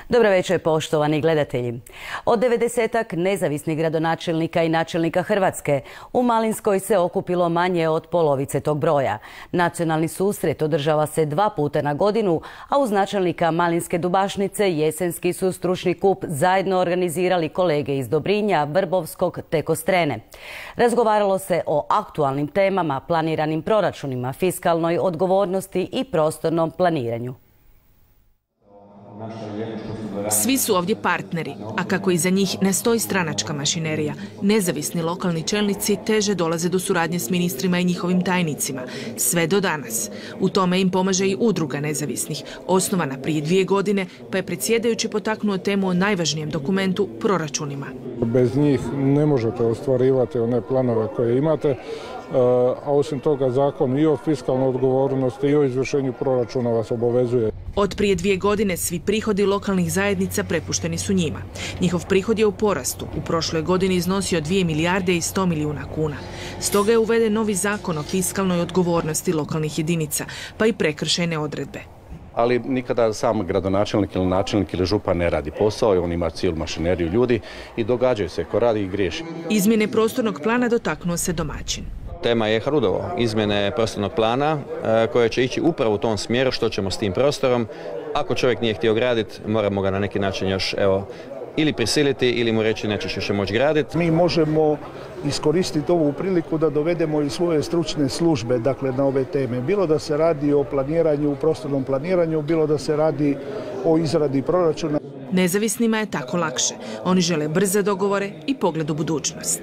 Dobro večer, poštovani gledatelji. Od 90-ak nezavisnih gradonačelnika i načelnika Hrvatske u Malinskoj se okupilo manje od polovice tog broja. Nacionalni susret održava se 2 puta na godinu, a uz načelnika Malinske Dubašnice jesenski su stručni kup zajedno organizirali kolege iz Dobrinja, Vrbovskog te Kostrene. Razgovaralo se o aktualnim temama, planiranim proračunima, fiskalnoj odgovornosti i prostornom planiranju. Svi su ovdje partneri, a kako iza njih ne stoji stranačka mašinerija, nezavisni lokalni čelnici teže dolaze do suradnje s ministrima i njihovim tajnicima. Sve do danas. U tome im pomaže i udruga nezavisnih, osnovana prije 2 godine, pa je predsjedajući potaknuo temu o najvažnijem dokumentu, proračunima. Bez njih ne možete ostvarivati one planove koje imate, a osim toga zakon i o fiskalnoj odgovornosti i o izvršenju proračuna vas obavezuje. Od prije 2 godine svi prihodi lokalnih zajednica prepušteni su njima. Njihov prihod je u porastu. U prošloj godini iznosio 2 milijarde i 100 milijuna kuna. Stoga je uveden novi zakon o fiskalnoj odgovornosti lokalnih jedinica, pa i prekršajne odredbe. Ali nikada sam gradonačelnik ili načelnik ili župan ne radi posao i on ima cijelu mašineriju ljudi i događaju se ko radi i griješi. Izmjene prostornog plana dotaknuo se domaćin. Tema je Hrudovo, izmjene prostornog plana koje će ići upravo u tom smjeru što ćemo s tim prostorom. Ako čovjek nije htio graditi, moramo ga na neki način još ili prisiliti ili mu reći nećeš više moći graditi. Mi možemo iskoristiti ovu priliku da dovedemo i svoje stručne službe na ove teme. Bilo da se radi o planiranju, prostornom planiranju, bilo da se radi o izradi proračuna. Nezavisnima je tako lakše. Oni žele brze dogovore i pogled u budućnost.